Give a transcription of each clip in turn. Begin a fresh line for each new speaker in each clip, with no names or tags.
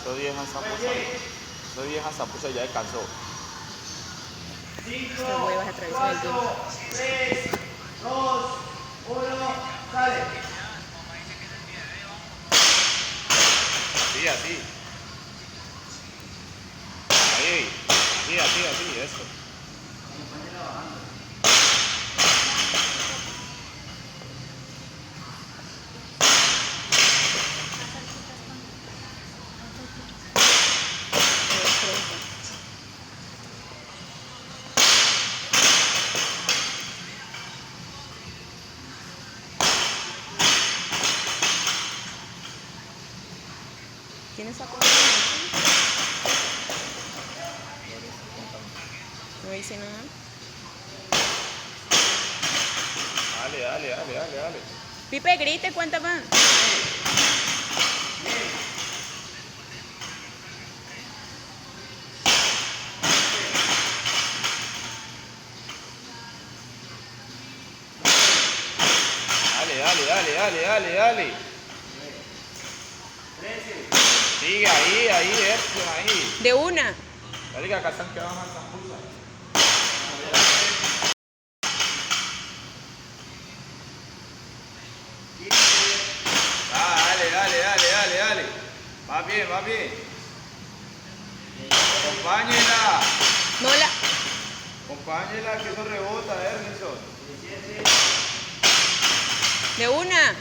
Esos 10 zapuza ya descansó.
Estas huevas atraviesan el tiempo.
3, 2, 1, sale.
Así. Ahí. Así, eso.
¿Quién está con no dice nada?
Dale.
Pipe, grite, ¿cuántas van?
Dale. Sigue ahí.
De una.
Dale que acá están quedando más zapuza. Dale. Va bien. Acompáñela.
No la...
Acompáñela, que eso rebota, Ernesto.
De una.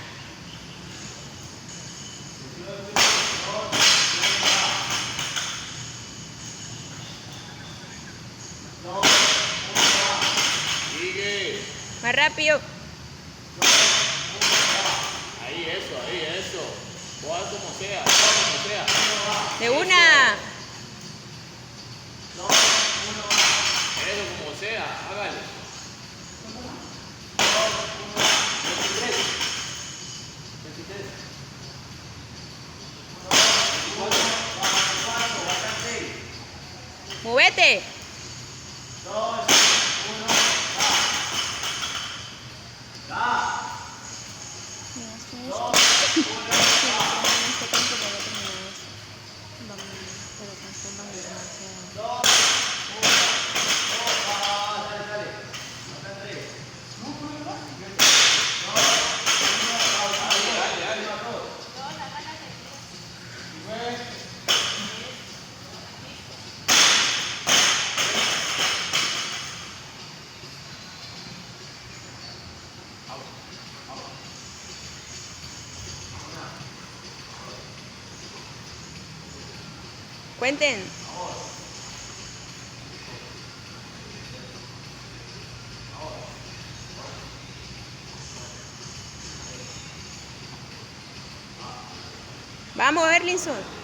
Sigue.
Más rápido.
Ahí, eso. Vos haz como sea.
De una.
Eso como sea, hágale.
Movete.
2, 1, va.
Cuenten. Vamos, Erlinson.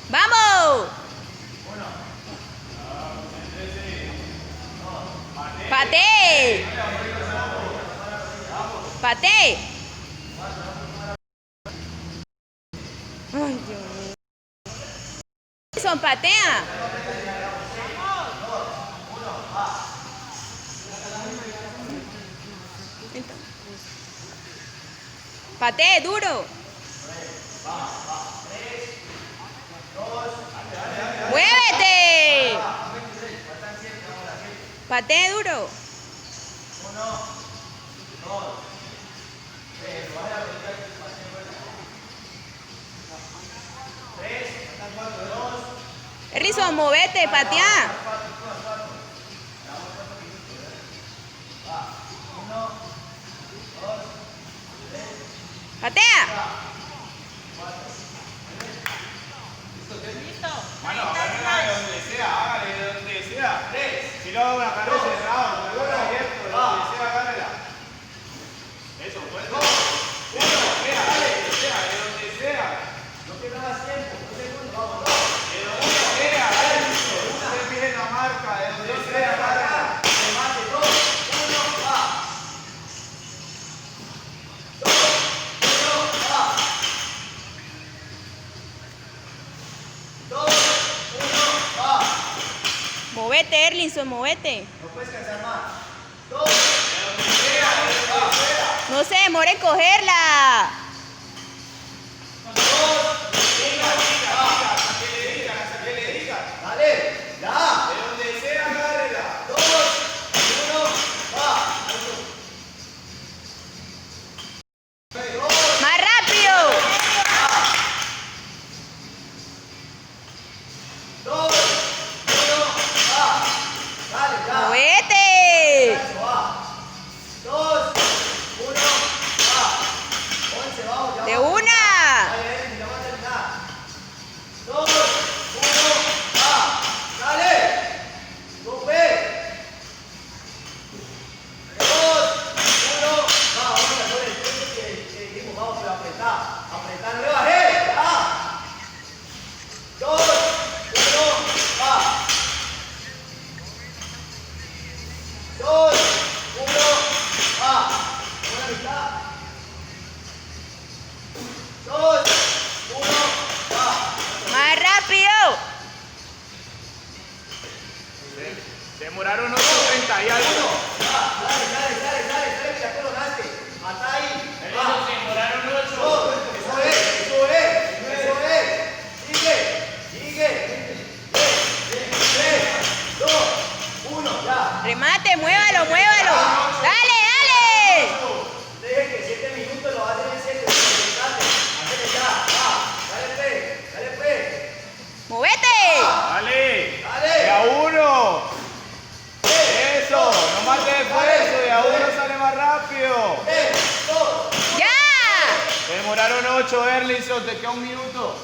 ¡Vamos! ¡Pate! ¡Pate! Ay, Dios mío. Son patea. Patee, duro. ¡Muévete! Patee duro.
1, 2, 3, 2.
Erlinson, movete, patea. Patea.
Hágale de donde sea. Si no, una carrera cerrada, una carrera abierta, de donde sea, agárrela. Eso, pues. De donde sea.
No pierdas más tiempo. 2 segundos, vamos.
De donde sea, no se fije en la marca, de donde sea, agárrela.
Remate, 2, 1, va. 2, 1,
Erlinson, movete.
No puedes cansar más. 2.
No se demore en cogerla.
Dale. Ya.
De donde sea, agárrela.
2, 1, va.
Más rápido.
2, 1, va. Dale, ya.
Movete.
Eso, va. 2, 1, va. 11, vamos, ya.
De
vamos.
una.
Dale, ya va a terminar. 2, 1, va. Dale. Rompe. 2, 1, va. Vamos a hacer el tiempo que dijimos. Vamos a apretar. Apretar, no le bajé. Ya. 2, 1, va. 2, 1, va. Vamos a la mitad. 2, 1, va.
Más rápido.
Demoraron otros 30 y algo.
Dale, que ya coronaste. Hasta ahí. Va.
Demoraron 8.
No, eso es. Sigue. 3, 2, 1, ya.
Remate, muévalo, muévalo. Dale, dale.
Te dije que 7 minutos lo vas a hacer en 7. Hazle ya. Va. Dale, pues.
Movete.
Dale.
Dale.
De a uno. Eso. No más de esfuerzo. De a uno sale más rápido.
3, 2,
Ya.
Demoraron 8, Erlinson. Te queda un minuto.